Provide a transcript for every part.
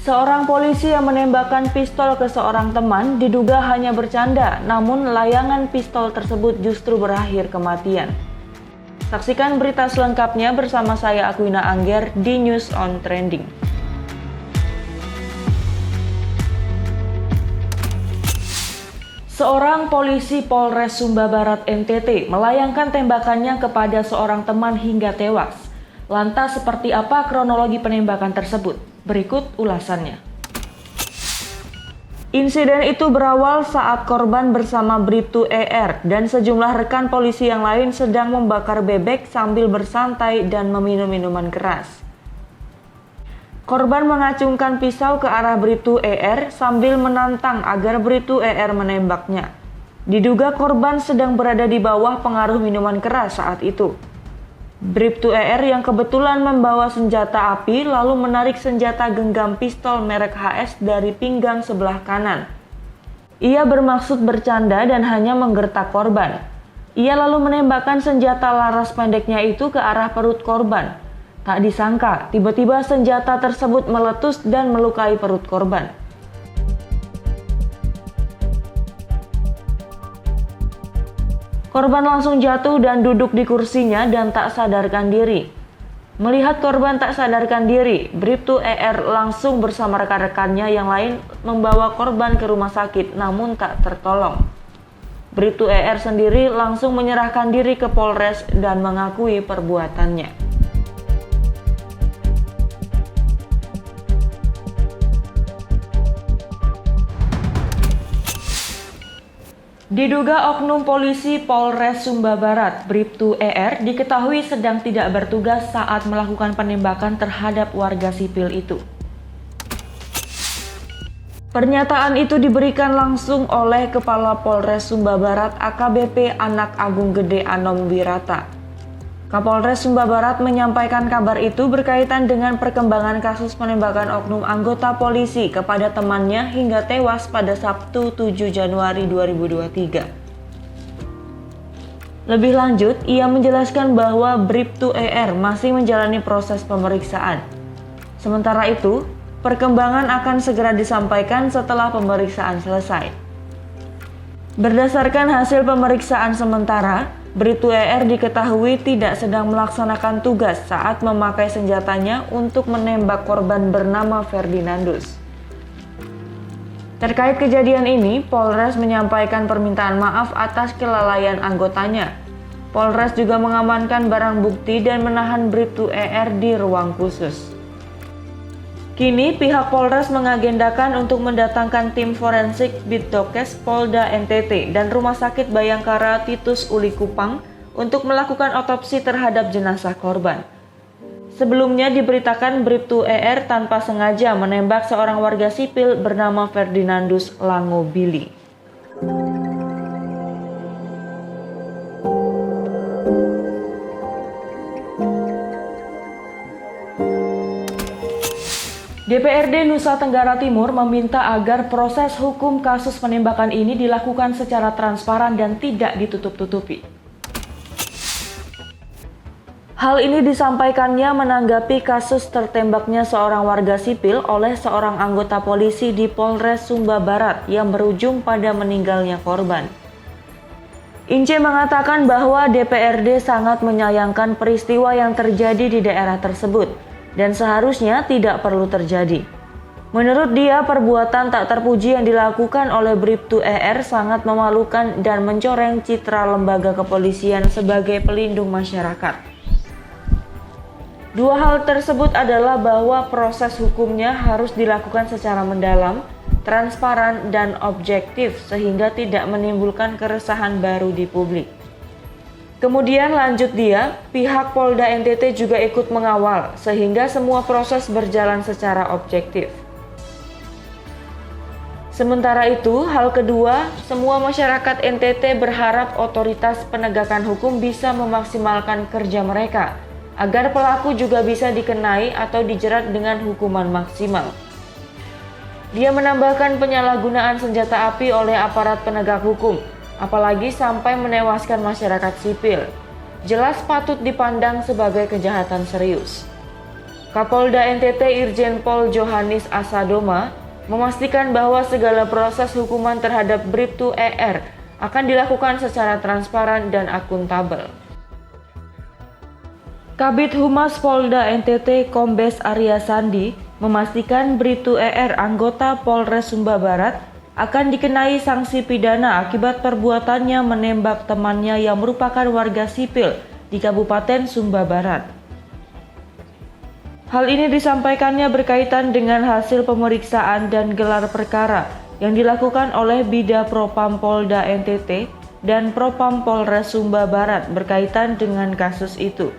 Seorang polisi yang menembakkan pistol ke seorang teman diduga hanya bercanda, namun layangan pistol tersebut justru berakhir kematian. Saksikan berita selengkapnya bersama saya Aquina Angger di News on Trending. Seorang polisi Polres Sumba Barat NTT melayangkan tembakannya kepada seorang teman hingga tewas. Lantas seperti apa kronologi penembakan tersebut? Berikut ulasannya. Insiden itu berawal saat korban bersama Bribtu ER dan sejumlah rekan polisi yang lain sedang membakar bebek sambil bersantai dan meminum minuman keras. Korban mengacungkan pisau ke arah Bribtu ER sambil menantang agar Bribtu ER menembaknya. Diduga korban sedang berada di bawah pengaruh minuman keras saat itu. Bribtu ER yang kebetulan membawa senjata api lalu menarik senjata genggam pistol merek HS dari pinggang sebelah kanan. Ia bermaksud bercanda dan hanya menggertak korban. Ia lalu menembakkan senjata laras pendeknya itu ke arah perut korban. Tak disangka, tiba-tiba senjata tersebut meletus dan melukai perut korban. Korban langsung jatuh dan duduk di kursinya dan tak sadarkan diri. Melihat korban tak sadarkan diri, Bribtu ER langsung bersama rekan-rekannya yang lain membawa korban ke rumah sakit namun tak tertolong. Bribtu ER sendiri langsung menyerahkan diri ke Polres dan mengakui perbuatannya. Diduga oknum polisi Polres Sumba Barat, Bribtu ER, diketahui sedang tidak bertugas saat melakukan penembakan terhadap warga sipil itu. Pernyataan itu diberikan langsung oleh Kepala Polres Sumba Barat AKBP Anak Agung Gede Anom Wirata. Kapolres Sumba Barat menyampaikan kabar itu berkaitan dengan perkembangan kasus penembakan oknum anggota polisi kepada temannya hingga tewas pada Sabtu 7 Januari 2023. Lebih lanjut, ia menjelaskan bahwa Bribtu ER masih menjalani proses pemeriksaan. Sementara itu, perkembangan akan segera disampaikan setelah pemeriksaan selesai. Berdasarkan hasil pemeriksaan sementara, Bribtu ER diketahui tidak sedang melaksanakan tugas saat memakai senjatanya untuk menembak korban bernama Ferdinandus. Terkait kejadian ini, Polres menyampaikan permintaan maaf atas kelalaian anggotanya. Polres juga mengamankan barang bukti dan menahan Bribtu ER di ruang khusus. Kini pihak Polres mengagendakan untuk mendatangkan tim forensik Bitdokes Polda NTT dan Rumah Sakit Bayangkara Titus Uli Kupang untuk melakukan otopsi terhadap jenazah korban. Sebelumnya diberitakan Bribtu ER tanpa sengaja menembak seorang warga sipil bernama Ferdinandus Langobili. DPRD Nusa Tenggara Timur meminta agar proses hukum kasus penembakan ini dilakukan secara transparan dan tidak ditutup-tutupi. Hal ini disampaikannya menanggapi kasus tertembaknya seorang warga sipil oleh seorang anggota polisi di Polres Sumba Barat yang berujung pada meninggalnya korban. Ince mengatakan bahwa DPRD sangat menyayangkan peristiwa yang terjadi di daerah tersebut dan seharusnya tidak perlu terjadi. Menurut dia, perbuatan tak terpuji yang dilakukan oleh Bribtu ER sangat memalukan dan mencoreng citra lembaga kepolisian sebagai pelindung masyarakat. Dua hal tersebut adalah bahwa proses hukumnya harus dilakukan secara mendalam, transparan, dan objektif sehingga tidak menimbulkan keresahan baru di publik. Kemudian lanjut dia, pihak Polda NTT juga ikut mengawal sehingga semua proses berjalan secara objektif. Sementara itu, hal kedua, semua masyarakat NTT berharap otoritas penegakan hukum bisa memaksimalkan kerja mereka agar pelaku juga bisa dikenai atau dijerat dengan hukuman maksimal. Dia menambahkan penyalahgunaan senjata api oleh aparat penegak hukum, apalagi sampai menewaskan masyarakat sipil, jelas patut dipandang sebagai kejahatan serius. Kapolda NTT Irjen Pol Johannes Asadoma memastikan bahwa segala proses hukuman terhadap Bribtu ER akan dilakukan secara transparan dan akuntabel. Kabid Humas Polda NTT Kombes Arya Sandi memastikan Bribtu ER anggota Polres Sumba Barat akan dikenai sanksi pidana akibat perbuatannya menembak temannya yang merupakan warga sipil di Kabupaten Sumba Barat. Hal ini disampaikannya berkaitan dengan hasil pemeriksaan dan gelar perkara yang dilakukan oleh Bida Propam Polda NTT dan Propam Polres Sumba Barat berkaitan dengan kasus itu.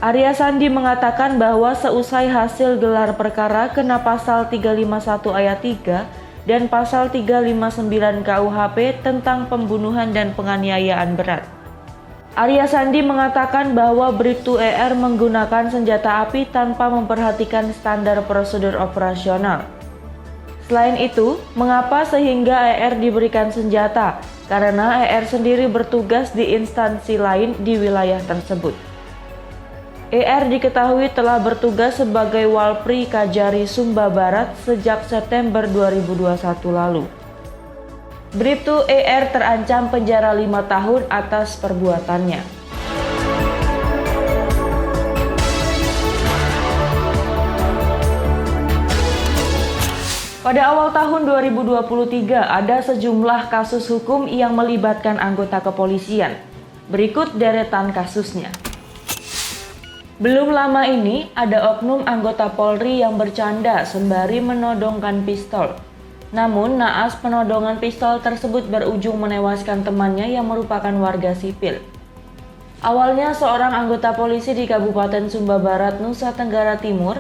Arya Sandi mengatakan bahwa seusai hasil gelar perkara kena pasal 351 ayat 3 dan pasal 359 KUHP tentang pembunuhan dan penganiayaan berat. Arya Sandi mengatakan bahwa Bribtu ER menggunakan senjata api tanpa memperhatikan standar prosedur operasional. Selain itu, mengapa sehingga ER diberikan senjata? Karena ER sendiri bertugas di instansi lain di wilayah tersebut. ER diketahui telah bertugas sebagai Walpri Kajari Sumba Barat sejak September 2021 lalu. Bribtu ER terancam penjara 5 tahun atas perbuatannya. Pada awal tahun 2023 ada sejumlah kasus hukum yang melibatkan anggota kepolisian. Berikut deretan kasusnya. Belum lama ini, ada oknum anggota Polri yang bercanda sembari menodongkan pistol. Namun, naas penodongan pistol tersebut berujung menewaskan temannya yang merupakan warga sipil. Awalnya, seorang anggota polisi di Kabupaten Sumba Barat, Nusa Tenggara Timur,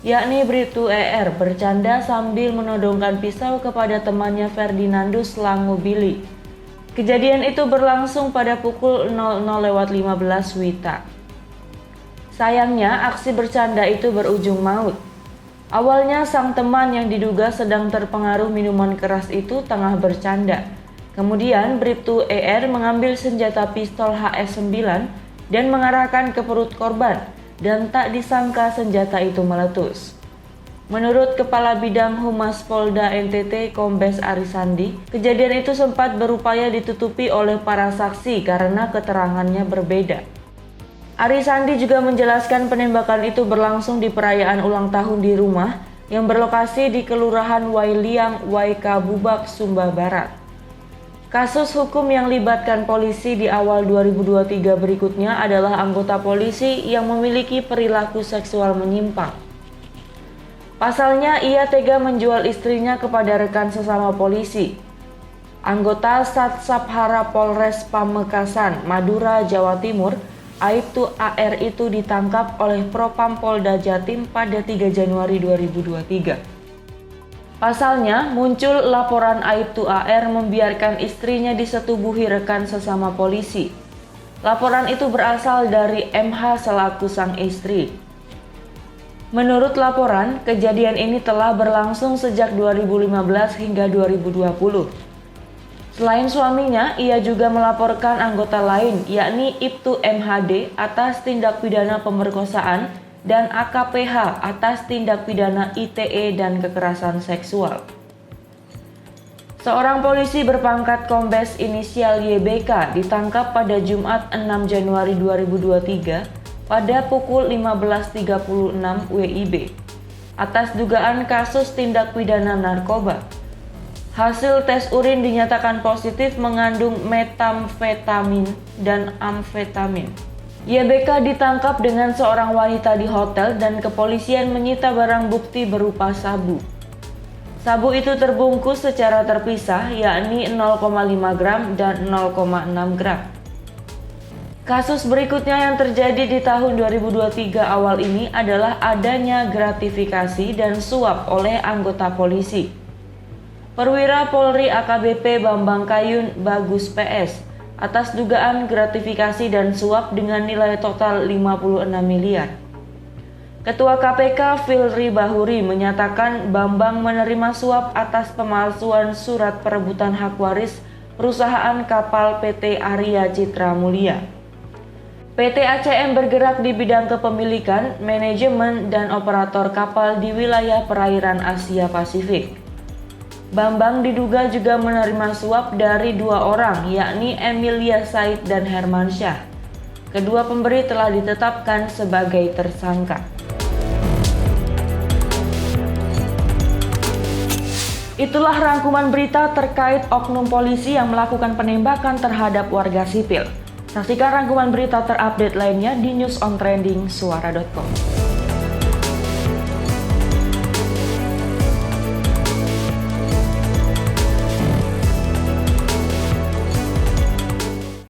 yakni Bribtu ER, bercanda sambil menodongkan pisau kepada temannya Ferdinandus Langobili. Kejadian itu berlangsung pada pukul 00.15 WITA. Sayangnya, aksi bercanda itu berujung maut. Awalnya, sang teman yang diduga sedang terpengaruh minuman keras itu tengah bercanda. Kemudian, Bribtu ER mengambil senjata pistol HS9 dan mengarahkan ke perut korban, dan tak disangka senjata itu meletus. Menurut Kepala Bidang Humas Polda NTT Kombes Arya Sandi, kejadian itu sempat berupaya ditutupi oleh para saksi karena keterangannya berbeda. Arya Sandi juga menjelaskan penembakan itu berlangsung di perayaan ulang tahun di rumah yang berlokasi di Kelurahan Wailiang, Waikabubak, Sumba Barat. Kasus hukum yang libatkan polisi di awal 2023 berikutnya adalah anggota polisi yang memiliki perilaku seksual menyimpang. Pasalnya, ia tega menjual istrinya kepada rekan sesama polisi. Anggota Satsabhara Polres Pamekasan, Madura, Jawa Timur, Aibtu AR itu ditangkap oleh Propam Polda Jatim pada 3 Januari 2023. Pasalnya, muncul laporan Aibtu AR membiarkan istrinya disetubuhi rekan sesama polisi. Laporan itu berasal dari MH selaku sang istri. Menurut laporan, kejadian ini telah berlangsung sejak 2015 hingga 2020. Selain suaminya, ia juga melaporkan anggota lain, yakni Ibtu MHD atas tindak pidana pemerkosaan dan AKPH atas tindak pidana ITE dan kekerasan seksual. Seorang polisi berpangkat Kombes inisial YBK ditangkap pada Jumat 6 Januari 2023 pada pukul 15.36 WIB atas dugaan kasus tindak pidana narkoba. Hasil tes urin dinyatakan positif mengandung metamfetamin dan amfetamin. YBK ditangkap dengan seorang wanita di hotel dan kepolisian menyita barang bukti berupa sabu. Sabu itu terbungkus secara terpisah, yakni 0,5 gram dan 0,6 gram. Kasus berikutnya yang terjadi di tahun 2023 awal ini adalah adanya gratifikasi dan suap oleh anggota polisi. Perwira Polri AKBP Bambang Kayun Bagus PS atas dugaan gratifikasi dan suap dengan nilai total 56 miliar. Ketua KPK Filri Bahuri menyatakan Bambang menerima suap atas pemalsuan surat perebutan hak waris perusahaan kapal PT Arya Citra Mulia. PT ACM bergerak di bidang kepemilikan, manajemen, dan operator kapal di wilayah perairan Asia Pasifik. Bambang diduga juga menerima suap dari 2 orang, yakni Emilia Said dan Hermansyah. Kedua pemberi telah ditetapkan sebagai tersangka. Itulah rangkuman berita terkait oknum polisi yang melakukan penembakan terhadap warga sipil. Saksikan rangkuman berita terupdate lainnya di News on Trending Suara.com.